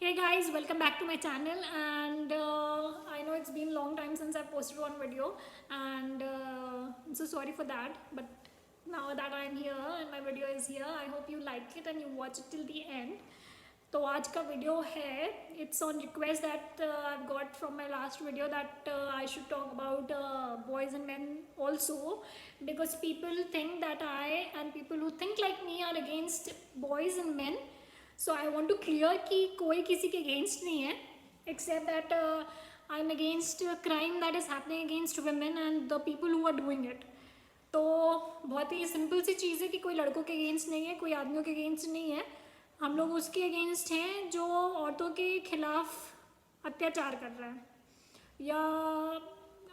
Hey guys, welcome back to my channel. And I know it's been a long time since I've posted one video, and I'm so sorry for that. But now that I'm here and my video is here, I hope you like it and you watch it till the end. तो आज का video है it's on request that I got from my last video that I should talk about boys and man also because people think that I and people who think like me are against boys and man. So I want to clear कि कोई किसी के against नहीं है except that I am against crime that is happening against women and the people who are doing it. तो बहुत ही simple सी चीज़ है कि कोई लड़कों के अगेंस्ट नहीं है, कोई आदमियों के अगेंस्ट नहीं है. हम लोग उसके अगेंस्ट हैं जो औरतों के खिलाफ अत्याचार कर रहा है या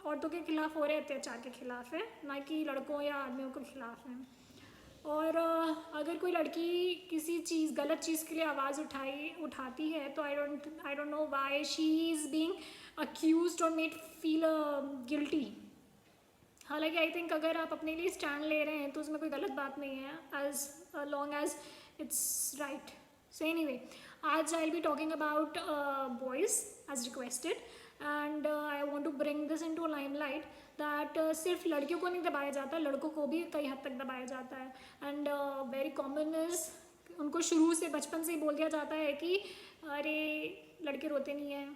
औरतों के खिलाफ हो रहे अत्याचार के खिलाफ है, ना कि लड़कों या आदमियों के खिलाफ है. और अगर कोई लड़की किसी चीज़ गलत चीज़ के लिए आवाज़ उठाती है तो आई don't know why she is being accused और मेड फील गिल्टी. हालांकि आई थिंक अगर आप अपने लिए स्टैंड ले रहे हैं तो उसमें कोई गलत बात नहीं है as long as it's right. So anyway, आज I'll be talking about boys as requested, and I want to bring this into limelight that सिर्फ लड़कियों को नहीं दबाया जाता, लड़कों को भी कई हद तक दबाया जाता है. एंड वेरी कॉमन इज उनको शुरू से बचपन से ही बोल दिया जाता है कि अरे लड़के रोते नहीं हैं,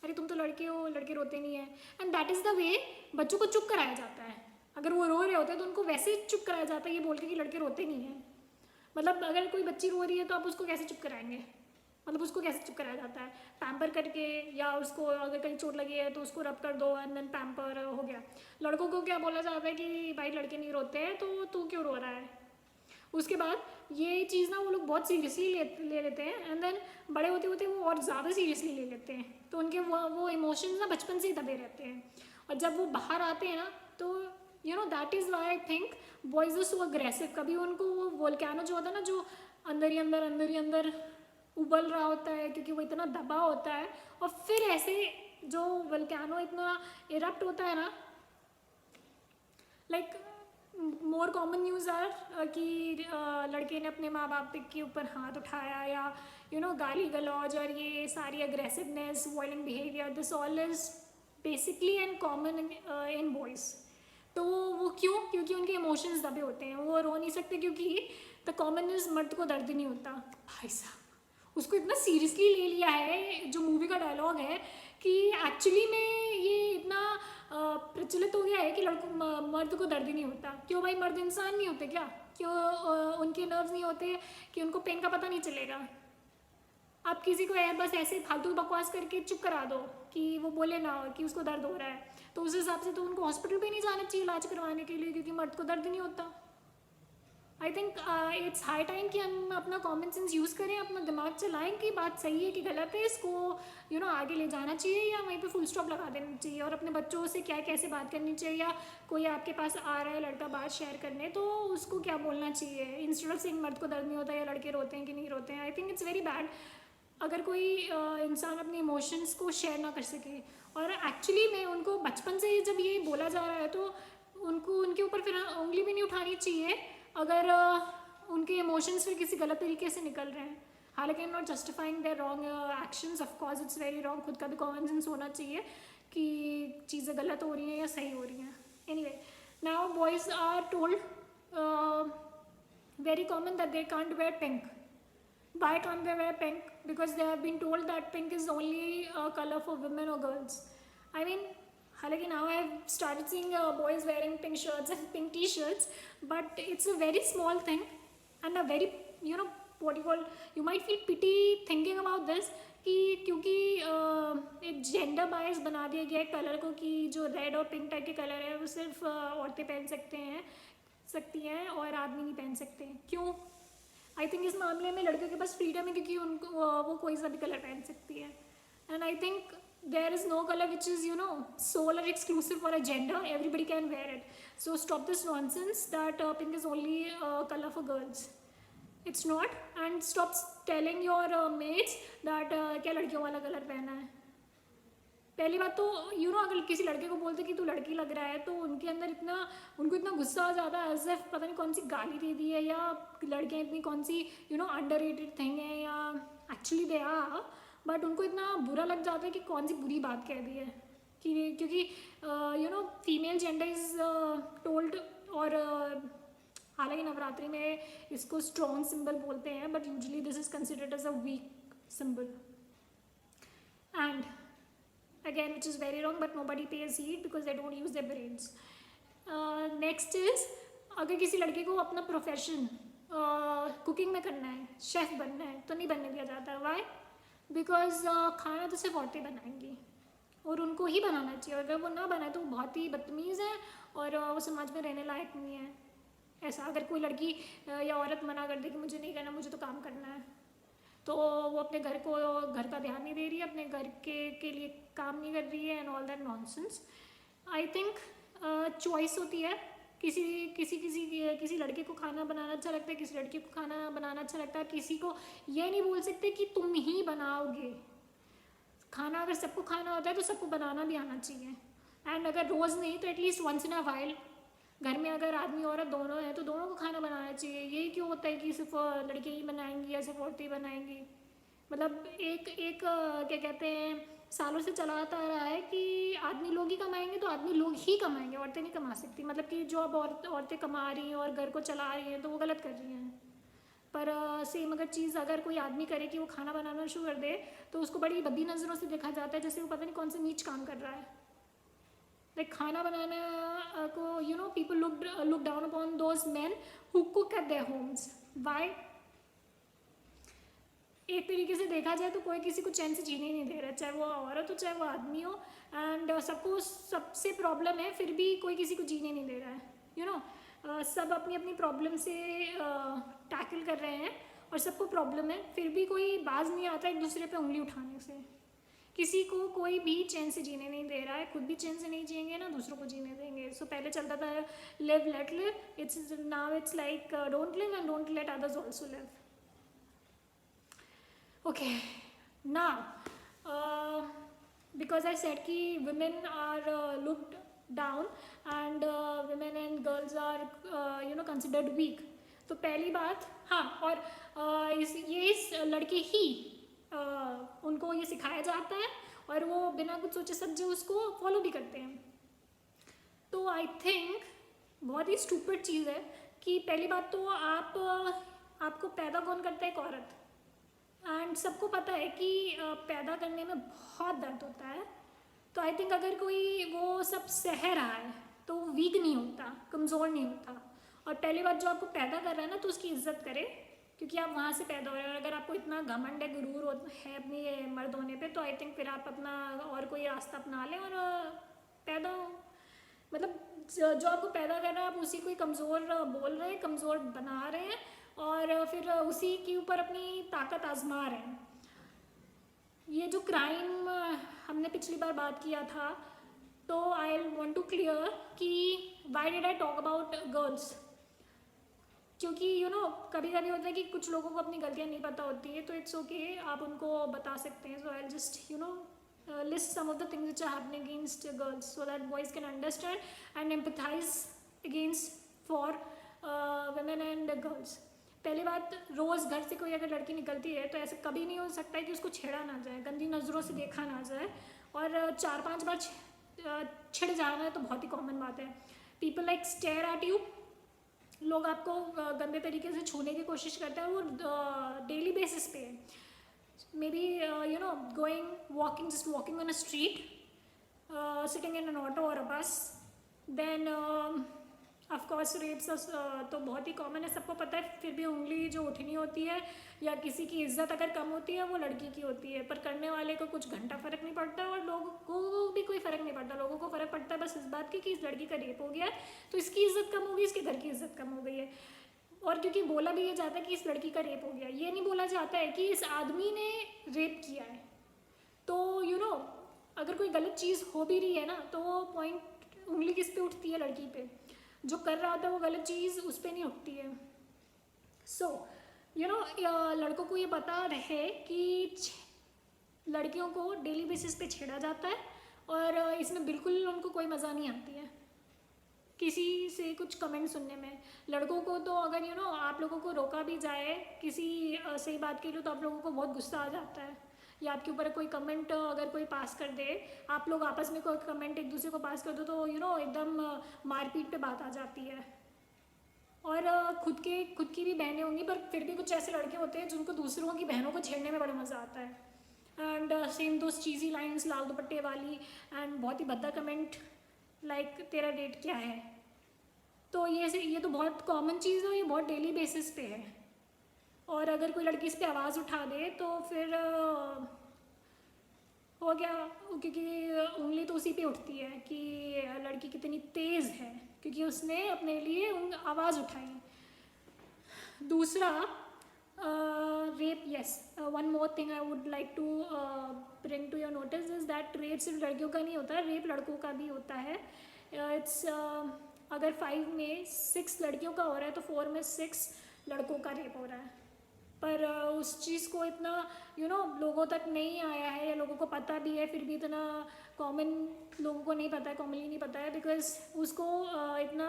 अरे तुम तो लड़के हो, लड़के रोते नहीं हैं. And that is the way बच्चों को चुप कराया जाता है. अगर वो रो रहे होते हैं तो उनको वैसे ही चुप कराया जाता है ये बोल के कि लड़के रोते नहीं हैं. मतलब अगर कोई बच्ची रो रही है तो आप उसको कैसे चुप कराएंगे, मतलब उसको कैसे चुप कराया जाता है? पैम्पर करके, या उसको अगर कहीं चोट लगी है तो उसको रब कर दो एंड देन पैम्पर हो गया. लड़कों को क्या बोला जाता है कि भाई लड़के नहीं रोते हैं तो तू क्यों रो रहा है. उसके बाद ये चीज़ ना वो लोग बहुत सीरियसली ले लेते हैं एंड देन बड़े होते होते वो और ज़्यादा सीरियसली ले लेते हैं. तो उनके वो इमोशंस ना बचपन से ही दबे रहते हैं और जब वो बाहर आते हैं ना तो you know that is why I think boys are so aggressive. कभी उनको वो वोल्केनो जो होता है ना, जो अंदर ही अंदर उबल रहा होता है क्योंकि वो इतना दबा होता है, और फिर ऐसे जो वोल्केनो इतना इरप्ट होता है ना, like more common news are कि लड़के ने अपने माँ बाप के ऊपर हाथ उठाया या यू नो गाली गलौज और ये सारी aggressiveness, violent behaviour, this all is basically and common in boys. तो वो क्यों? क्योंकि उनके इमोशंस दबे होते हैं, वो रो नहीं सकते क्योंकि द कॉमन इज मर्द को दर्द नहीं होता. भाई साहब उसको इतना सीरियसली ले लिया है, जो मूवी का डायलॉग है कि एक्चुअली में ये इतना प्रचलित हो गया है कि लड़कों मर्द को दर्द ही नहीं होता. क्यों भाई, मर्द इंसान नहीं होते क्या? क्यों उनके नर्व्स नहीं होते कि उनको पेन का पता नहीं चलेगा? आप किसी को बस ऐसे फालतू बकवास करके चुप करा दो कि वो बोले ना कि उसको दर्द हो रहा है, तो उस हिसाब से तो उनको हॉस्पिटल पे नहीं जाना चाहिए इलाज करवाने के लिए क्योंकि मर्द को दर्द नहीं होता. I think it's high time कि हम अपना कॉमन सेंस यूज़ करें, अपना दिमाग चलाएं कि बात सही है कि गलत है, इसको यू नो आगे ले जाना चाहिए या वहीं पे फुल स्टॉप लगा देना चाहिए. और अपने बच्चों से क्या कैसे बात करनी चाहिए, या कोई आपके पास आ रहा है लड़का बात शेयर करने तो उसको क्या बोलना चाहिए इंस्टेड ऑफ सेइंग मर्द को दर्द नहीं होता या लड़के रोते हैं कि नहीं रोते हैं. I think it's very bad अगर कोई इंसान अपने इमोशंस को शेयर ना कर सके. और एक्चुअली में उनको बचपन से ही जब ये बोला जा रहा है तो उनको उनके ऊपर फिर उंगली भी नहीं उठानी चाहिए अगर उनके इमोशंस फिर किसी गलत तरीके से निकल रहे हैं. हालांकि I am not justifying their wrong actions, of course it's very wrong. खुद का भी कॉमन सेंस होना चाहिए कि चीज़ें गलत हो रही हैं या सही हो रही हैं. Anyway, now boys are told very common that they can't wear pink. Why can't they wear pink? Because they have been told that pink is only a color for women or girls. I mean, हालांकि now I have started seeing boys wearing pink shirts and pink t-shirts, but it's a very small thing and a very, you know, what you call, you might feel pity thinking about this कि क्योंकि एक gender bias बना दिया गया है colour को कि जो रेड और पिंक टाइप के कलर है वो सिर्फ औरतें पहन सकती हैं और आदमी नहीं पहन सकते. क्यों? आई थिंक इस मामले में लड़कियों के पास फ्रीडम है क्योंकि उनको वो कोई सा भी कलर पहन सकती है. And I think there is no colour which is you know sole और exclusive for a gender. Everybody can wear it. So stop this nonsense that pink is only colour for girls. It's not. And stop telling your mates that क्या लड़कियों वाला colour पहना है. पहली बात तो you no अगर किसी लड़के को बोलते कि तू लड़की लग रहा है तो उनके अंदर उनको इतना गुस्सा आ जाता है एज इफ पता नहीं कौन सी गाली दे दी है या लड़कियाँ इतनी कौन सी यू नो अंडररेटेड थिंग है या एक्चुअली दे आर. बट उनको इतना बुरा लग जाता है कि कौन सी बुरी बात कह दी है कि, क्योंकि फीमेल जेंडर इज़ टोल्ड, और हालांकि नवरात्रि में इसको स्ट्रॉन्ग सिंबल बोलते हैं, but usually this is considered as a weak symbol, and again which is very wrong, but nobody pays heed because they don't use their brains. Next is, अगर किसी लड़के को अपना प्रोफेशन कुकिंग में करना है, शेफ़ बनना है, तो नहीं बनने दिया जाता। वाई? बिकॉज खाना तो सिर्फ औरतें बनाएंगी और उनको ही बनाना चाहिए, अगर वो ना बनाए तो वो बहुत ही बदतमीज़ है और वो समाज में रहने लायक नहीं है। ऐसा अगर कोई लड़की या औरत मना कर दे कि मुझे नहीं करना, मुझे तो काम करना है, तो वो अपने घर का ध्यान नहीं दे रही है, अपने घर के लिए काम नहीं कर रही है, and all that nonsense. I think choice होती है, किसी लड़के को खाना बनाना अच्छा लगता है, किसी लड़के को खाना बनाना अच्छा लगता है। किसी को ये नहीं बोल सकते कि तुम ही बनाओगे खाना। अगर सबको खाना होता है तो सबको बनाना भी आना चाहिए, एंड अगर रोज़ नहीं तो at least once in a while घर में अगर आदमी औरत दोनों हैं तो दोनों को खाना बनाना चाहिए। यही क्यों होता है कि सिर्फ लड़के ही बनाएंगी या सिर्फ औरतें ही बनाएंगी? मतलब एक क्या कहते हैं, सालों से चला आता रहा है कि आदमी लोग ही कमाएंगे तो आदमी लोग ही कमाएंगे, औरतें नहीं कमा सकती। मतलब कि जो अब औरतें कमा रही हैं और घर को चला रही हैं तो वो गलत कर रही हैं। पर सेम अगर चीज़ अगर कोई आदमी करे कि वो खाना बनाना शुरू कर दे तो उसको बड़ी भद्दी नज़रों से देखा जाता है, जैसे वो पता नहीं कौन से नीच काम कर रहा है। लाइक खाना बनाना को people look down upon those men who cook at their homes. Why? एक तरीके से देखा जाए तो कोई किसी को चैन से जीने ही नहीं दे रहा, चाहे वो औरत हो चाहे वो आदमी हो, एंड सबको सबसे प्रॉब्लम है, फिर भी कोई किसी को जीने नहीं दे रहा है। सब अपनी अपनी प्रॉब्लम से टैकल कर रहे हैं और सबको प्रॉब्लम है, फिर भी कोई बाज नहीं आता एक दूसरे पे उंगली उठाने से। किसी को कोई भी चैन से जीने नहीं दे रहा है, खुद भी चैन से नहीं जिएंगे ना दूसरों को जीने देंगे। सो पहले चलता था live let live, now it's like don't live and don't let others also live. Okay, now because I said कि women are looked down and women and girls are considered weak। तो पहली बात, हाँ, और इस लड़के ही उनको ये सिखाया जाता है और वो बिना कुछ सोचे समझे उसको फॉलो भी करते हैं। तो आई थिंक बहुत ही स्टूपिड चीज़ है कि पहली बात तो आपको पैदा कौन करता है? एक औरत। एंड सबको पता है कि पैदा करने में बहुत दर्द होता है। तो आई थिंक अगर कोई वो सब सह रहा है तो वो वीक नहीं होता, कमज़ोर नहीं होता। और पहली बात, जो आपको पैदा कर रहा है ना तो उसकी इज्जत करे, क्योंकि आप वहाँ से पैदा हो रहे हैं। और अगर आपको इतना घमंड है, गुरूर है अपनी मर्द होने पे, तो आई थिंक फिर आप अपना और कोई रास्ता अपना लें और पैदा हो। मतलब जो आपको पैदा कर रहा है आप उसी को ही कमज़ोर बोल रहे हैं, कमज़ोर बना रहे हैं और फिर उसी के ऊपर अपनी ताकत आजमा रहे हैं। ये जो क्राइम हमने पिछली बार बात किया था, तो आई वांट टू क्लियर कि why did I talk about girls, क्योंकि कभी कभी होता है कि कुछ लोगों को अपनी गलतियाँ नहीं पता होती है, तो इट्स ओके, आप उनको बता सकते हैं। So I just list some of the things which are happening against girls so that boys can understand and empathize against for women and girls. पहली बात, रोज़ घर से कोई अगर लड़की निकलती है तो ऐसा कभी नहीं हो सकता है कि उसको छेड़ा ना जाए, गंदी नज़रों से देखा ना जाए, और 4-5 बार छिड़ जाना तो बहुत ही कॉमन बात है। People like stare at you, लोग आपको गंदे तरीके से छूने की कोशिश करते हैं, वो डेली बेसिस पे है। Maybe just walking on a street, sitting in an auto or a bus, then of course rapes तो बहुत ही कॉमन है, सबको पता है। फिर भी उंगली जो उठनी होती है या किसी की इज्जत अगर कम होती है वो लड़की की होती है, पर करने वाले को कुछ घंटा फ़र्क नहीं पड़ता और लोगों को भी कोई फ़र्क नहीं पड़ता। लोगों को फ़र्क पड़ता है बस इस बात की कि इस लड़की का रेप हो गया है तो इसकी इज्जत कम होगी, इसके घर की इज्जत कम हो गई है। और क्योंकि बोला भी ये जाता है कि इस लड़की का रेप हो गया, ये नहीं बोला जाता है कि इस आदमी ने रेप किया है। तो अगर कोई गलत चीज़ हो भी रही है ना तो वो पॉइंट उंगली किस पे उठती है? लड़की पे। जो कर रहा होता है वो गलत चीज़ उस पर नहीं उठती है। सो लड़कों को ये पता रहे कि लड़कियों को डेली बेसिस पे छेड़ा जाता है और इसमें बिल्कुल उनको कोई मज़ा नहीं आती है किसी से कुछ कमेंट सुनने में। लड़कों को तो अगर आप लोगों को रोका भी जाए किसी सही बात के लिए तो आप लोगों को बहुत गुस्सा आ जाता है या आपके ऊपर कोई कमेंट अगर कोई पास कर दे, आप लोग आपस में कोई कमेंट एक दूसरे को पास कर दो तो एकदम मारपीट पे बात आ जाती है। और खुद की भी बहनें होंगी, पर फिर भी कुछ ऐसे लड़के होते हैं जिनको दूसरों की बहनों को छेड़ने में बड़ा मज़ा आता है। And same those cheesy lines लाल दुपट्टे वाली, एंड बहुत ही भद्दा कमेंट लाइक तेरा डेट क्या है। तो ये तो बहुत कॉमन चीज़ है, ये बहुत डेली बेसिस पे है। और अगर कोई लड़की इस पर आवाज़ उठा दे तो फिर हो गया, क्योंकि उंगली तो उसी पे उठती है कि लड़की कितनी तेज़ है, क्योंकि उसने अपने लिए आवाज़ उठाई। दूसरा rape, yes, one more thing I would like to bring to your notice is that rape सिर्फ लड़कियों का नहीं होता, रेप लड़कों का भी होता है। इट्स अगर 5 में 6 लड़कियों का हो रहा है तो 4 में 6 लड़कों का रेप हो रहा है। पर उस चीज़ को इतना लोगों तक नहीं आया है, या लोगों को पता भी है फिर भी इतना कॉमन लोगों को नहीं पता है, कॉमनली नहीं पता है, बिकॉज उसको इतना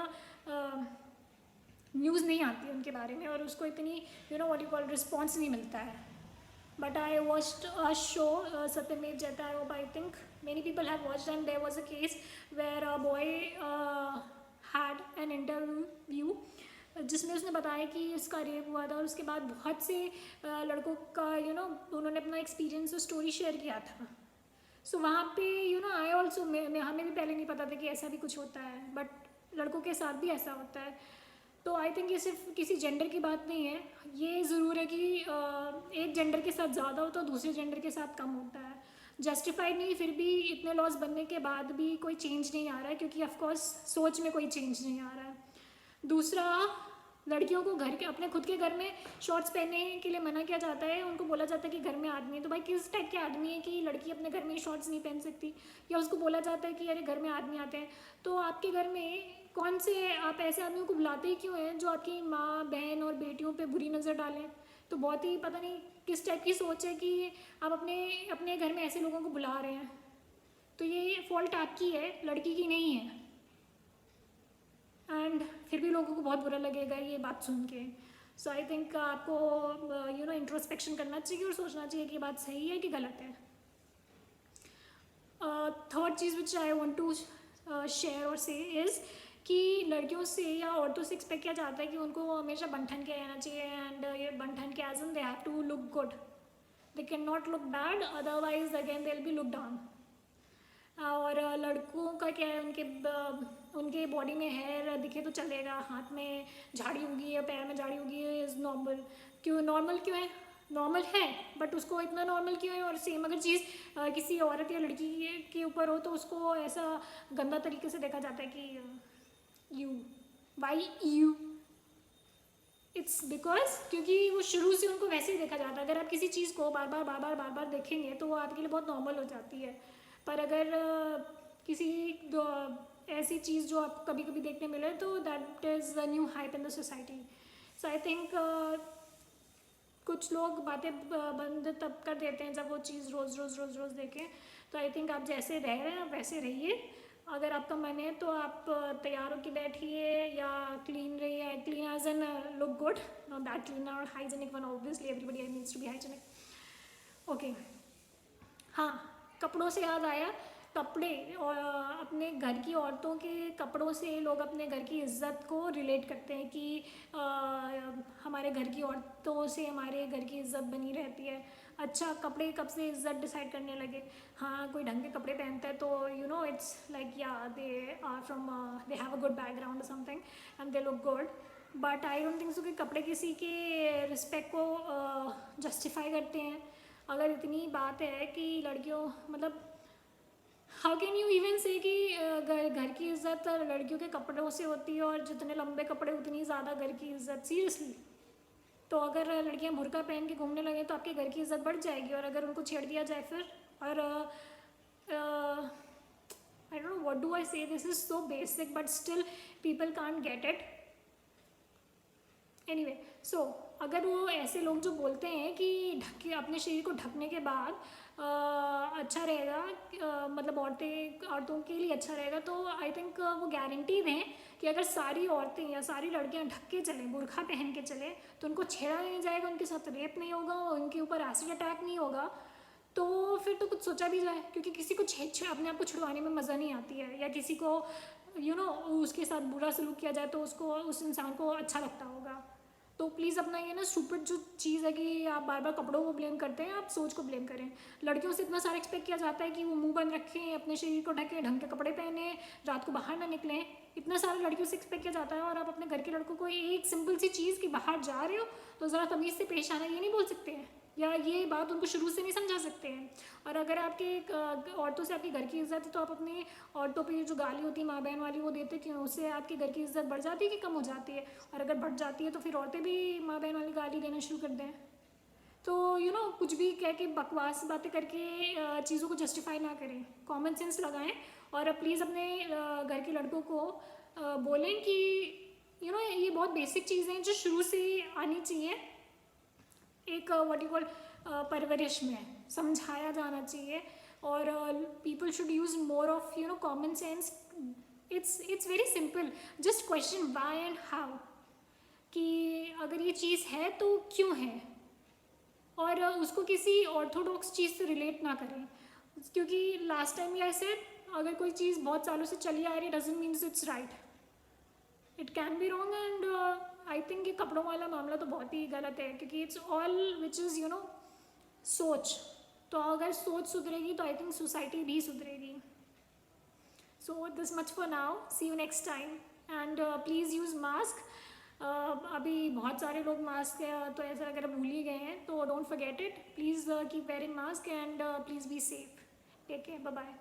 न्यूज़ नहीं आती है उनके बारे में, और उसको इतनी व्हाट यू कॉल रिस्पॉन्स नहीं मिलता है। But I watched a show सत्यमेव जयते, I think many people have watched, and there was a case where a boy had an interview जिसमें उसने बताया कि उसका रेप हुआ था, और उसके बाद बहुत से लड़कों का उन्होंने अपना एक्सपीरियंस और स्टोरी शेयर किया था। सो वहाँ पे आई ऑल्सो हमें भी पहले नहीं पता था कि ऐसा भी कुछ होता है, बट लड़कों के साथ भी ऐसा होता है। तो आई थिंक ये सिर्फ किसी जेंडर की बात नहीं है, ये ज़रूर है कि एक जेंडर के साथ ज़्यादा हो तो दूसरे जेंडर के साथ कम होता है। जस्टिफाइड नहीं, फिर भी इतने लॉज बनने के बाद भी कोई चेंज नहीं आ रहा है, क्योंकि ऑफकोर्स सोच में कोई चेंज नहीं आ रहा है। दूसरा, लड़कियों को अपने खुद के घर में शॉर्ट्स पहनने के लिए मना किया जाता है, उनको बोला जाता है कि घर में आदमी है। तो भाई किस टाइप के आदमी है कि लड़की अपने घर में शॉर्ट्स नहीं पहन सकती, या उसको बोला जाता है कि अरे घर में आदमी आते हैं। तो आपके घर में कौन से आप ऐसे आदमियों को बुलाते ही क्यों हैं जो आपकी माँ बहन और बेटियों पे बुरी नज़र डालें? तो बहुत ही पता नहीं किस टाइप की सोच है कि आप अपने घर में ऐसे लोगों को बुला रहे हैं। तो ये फॉल्ट आपकी है, लड़की की नहीं है। एंड फिर भी लोगों को बहुत बुरा लगेगा ये बात सुन के। सो आई थिंक आपको इंट्रोस्पेक्शन करना चाहिए और सोचना चाहिए कि ये बात सही है कि गलत है। थर्ड चीज़ which I want to share और से इज़ कि लड़कियों से या औरतों से एक्सपेक्ट किया जाता है कि उनको हमेशा बन-ठन के रहना चाहिए, एंड ये बन-ठन के as in they have to look good, they can not look bad, otherwise again they will be look down. और लड़कों का क्या है, उनके बॉडी में हेयर दिखे तो चलेगा, हाथ में झाड़ी होगी या पैर में झाड़ी होगी इज़ नॉर्मल। नॉर्मल क्यों है? नॉर्मल है, बट उसको इतना नॉर्मल क्यों है? और सेम अगर चीज़ किसी औरत या लड़की के ऊपर हो तो उसको ऐसा गंदा तरीके से देखा जाता है कि यू इट्स बिकॉज क्योंकि वो शुरू से उनको वैसे ही देखा जाता है। अगर आप किसी चीज़ को बार बार देखेंगे तो वो आपके लिए बहुत नॉर्मल हो जाती है। पर अगर किसी ऐसी चीज़ जो आपको कभी कभी देखने मिले तो that is the new hype in the society. So I think कुछ लोग बातें बंद तब कर देते हैं जब वो चीज़ रोज़ देखें। तो आई थिंक आप जैसे रह रहे हैं आप वैसे रहिए। अगर आपका मन है तो आप तैयार होकर बैठिए या क्लीन रहिए, clean as an look good, not that clean और hygienic one, obviously everybody needs to be hygienic. Okay, हाँ, कपड़ों से याद आया, कपड़े और अपने घर की औरतों के कपड़ों से लोग अपने घर की इज़्ज़त को रिलेट करते हैं कि हमारे घर की औरतों से हमारे घर की इज़्ज़त बनी रहती है। अच्छा, कपड़े कब से इज़्ज़त डिसाइड करने लगे? हाँ, कोई ढंग के कपड़े पहनता है तो it's like yeah they are from they have a good background और something and they look good. But I don't think so कि कपड़े किसी के रिस्पेक्ट को जस्टिफाई करते हैं। अगर इतनी बात है कि लड़कियों मतलब हाउ कैन यू इवन से कि घर की इज़्ज़त लड़कियों के कपड़ों से होती है, और जितने लंबे कपड़े उतनी ज़्यादा घर की इज़्ज़त? सीरियसली? तो अगर लड़कियां बुर्का पहन के घूमने लगे तो आपके घर की इज़्ज़त बढ़ जाएगी, और अगर उनको छेड़ दिया जाए फिर? और I don't know what do I say, this is so basic but still people can't get it. Anyway, so अगर वो ऐसे लोग जो बोलते हैं कि अपने शरीर को ढकने के बाद अच्छा रहेगा, मतलब औरतों के लिए अच्छा रहेगा, तो आई थिंक वो गारंटी दें कि अगर सारी औरतें या सारी लड़कियां ढक के चलें, बुर्खा पहन के चलें, तो उनको छेड़ा नहीं जाएगा, उनके साथ रेप नहीं होगा, उनके ऊपर एसिड अटैक नहीं होगा। तो फिर तो कुछ सोचा भी जाए, क्योंकि किसी को अपने आप को छुड़वाने में मज़ा नहीं आती है, या किसी को उसके साथ बुरा सलूक किया जाए तो उसको, उस इंसान को अच्छा लगता होगा। तो प्लीज़ अपना ये ना स्टूपिड जो चीज़ है कि आप बार बार कपड़ों को ब्लेम करते हैं, आप सोच को ब्लेम करें। लड़कियों से इतना सारा एक्सपेक्ट किया जाता है कि वो मुंह बंद रखें, अपने शरीर को ढकें, ढंग के कपड़े पहने, रात को बाहर ना निकलें, इतना सारा लड़कियों से एक्सपेक्ट किया जाता है, और आप अपने घर के लड़कों को एक सिंपल सी चीज़ कि बाहर जा रहे हो तो ज़रा तमीज़ से पेश आना, ये नहीं बोल सकते हैं, या ये बात उनको शुरू से नहीं समझा सकते हैं। और अगर आपके औरतों से आपके घर की इज्जत है तो आप अपनी औरतों पे जो गाली होती है माँ बहन वाली वो देते क्यों? उससे आपके घर की इज्जत बढ़ जाती है कि कम हो जाती है? और अगर बढ़ जाती है तो फिर औरतें भी माँ बहन वाली गाली देना शुरू कर दें। तो कुछ भी कह के बकवास बातें करके चीज़ों को जस्टिफाई ना करें, कॉमन सेंस लगाएं, और प्लीज़ अपने घर के लड़कों को बोलें कि ये बहुत बेसिक चीज़ें हैं जो शुरू से आनी चाहिए, एक व्हाट यू कॉल परवरिश में समझाया जाना चाहिए, और people should use more of common sense. It's very simple, just question Y and how, कि अगर ये चीज़ है तो क्यों है, और उसको किसी ऑर्थोडॉक्स चीज़ से रिलेट ना करें, क्योंकि लास्ट टाइम या ऐसे अगर कोई चीज़ बहुत सालों से चली आ रही doesn't means it's right, it can be wrong. And I think ये कपड़ों वाला मामला तो बहुत ही गलत है, क्योंकि इट्स ऑल विच इज़ सोच, तो अगर सोच सुधरेगी तो आई थिंक सोसाइटी भी सुधरेगी। So this much for now, see you next time, and please use mask. अभी बहुत सारे लोग मास्क तो ऐसा अगर भूल ही गए हैं, तो don't forget it, please keep wearing mask, and please be safe, take care, bye bye.